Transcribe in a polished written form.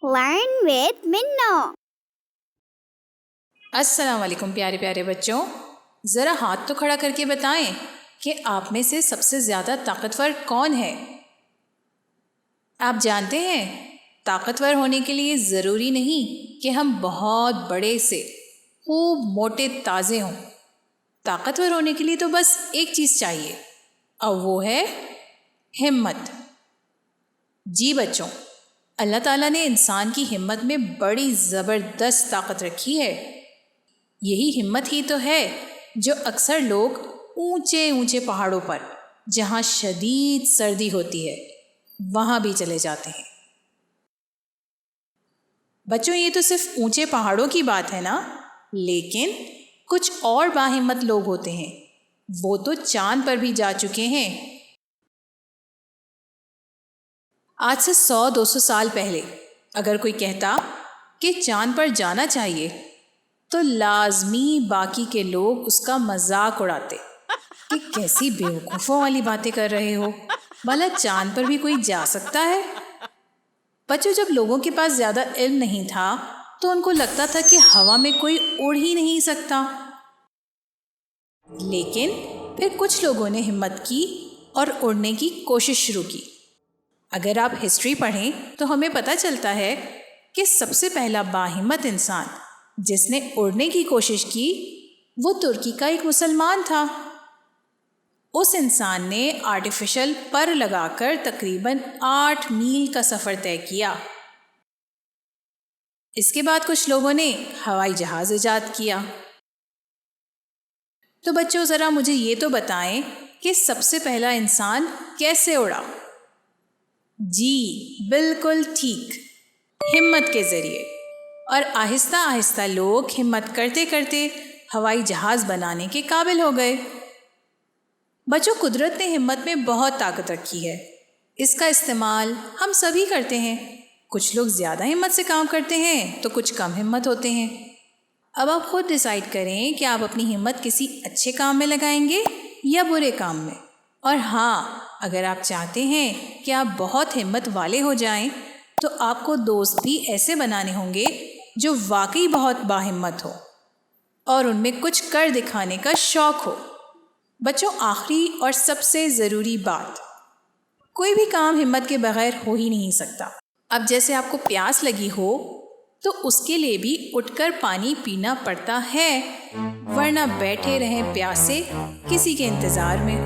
Learn with Minno. السلام علیکم پیارے پیارے بچوں، ذرا ہاتھ تو کھڑا کر کے بتائیں کہ آپ میں سے سب سے زیادہ طاقتور کون ہے؟ آپ جانتے ہیں طاقتور ہونے کے لیے ضروری نہیں کہ ہم بہت بڑے سے خوب موٹے تازے ہوں۔ طاقتور ہونے کے لیے تو بس ایک چیز چاہیے اور وہ ہے ہمت۔ جی بچوں، اللہ تعالیٰ نے انسان کی ہمت میں بڑی زبردست طاقت رکھی ہے۔ یہی ہمت ہی تو ہے جو اکثر لوگ اونچے اونچے پہاڑوں پر جہاں شدید سردی ہوتی ہے وہاں بھی چلے جاتے ہیں۔ بچوں، یہ تو صرف اونچے پہاڑوں کی بات ہے نا، لیکن کچھ اور باہمت لوگ ہوتے ہیں، وہ تو چاند پر بھی جا چکے ہیں۔ آج سے 100-200 سال پہلے اگر کوئی کہتا کہ چاند پر جانا چاہیے تو لازمی باقی کے لوگ اس کا مذاق اڑاتے کہ کیسی بیوقوفوں والی باتیں کر رہے ہو، بھلا چاند پر بھی کوئی جا سکتا ہے؟ بچوں، جب لوگوں کے پاس زیادہ علم نہیں تھا تو ان کو لگتا تھا کہ ہوا میں کوئی اڑ ہی نہیں سکتا، لیکن پھر کچھ لوگوں نے ہمت کی اور اڑنے کی کوشش شروع کی۔ اگر آپ ہسٹری پڑھیں تو ہمیں پتہ چلتا ہے کہ سب سے پہلا باہمت انسان جس نے اڑنے کی کوشش کی وہ ترکی کا ایک مسلمان تھا۔ اس انسان نے آرٹیفیشل پر لگا کر تقریباً 8 میل کا سفر طے کیا۔ اس کے بعد کچھ لوگوں نے ہوائی جہاز ایجاد کیا۔ تو بچوں، ذرا مجھے یہ تو بتائیں کہ سب سے پہلا انسان کیسے اڑا؟ جی بالکل ٹھیک، ہمت کے ذریعے۔ اور آہستہ آہستہ لوگ ہمت کرتے کرتے ہوائی جہاز بنانے کے قابل ہو گئے۔ بچوں، قدرت نے ہمت میں بہت طاقت رکھی ہے، اس کا استعمال ہم سبھی کرتے ہیں۔ کچھ لوگ زیادہ ہمت سے کام کرتے ہیں تو کچھ کم ہمت ہوتے ہیں۔ اب آپ خود ڈیسائیڈ کریں کہ آپ اپنی ہمت کسی اچھے کام میں لگائیں گے یا برے کام میں۔ اور ہاں، اگر آپ چاہتے ہیں کہ آپ بہت ہمت والے ہو جائیں تو آپ کو دوست بھی ایسے بنانے ہوں گے جو واقعی بہت باہمت ہو اور ان میں کچھ کر دکھانے کا شوق ہو۔ بچوں، آخری اور سب سے ضروری بات، کوئی بھی کام ہمت کے بغیر ہو ہی نہیں سکتا۔ اب جیسے آپ کو پیاس لگی ہو تو اس کے لیے بھی اٹھ کر پانی پینا پڑتا ہے، ورنہ بیٹھے رہیں پیاسے کسی کے انتظار میں۔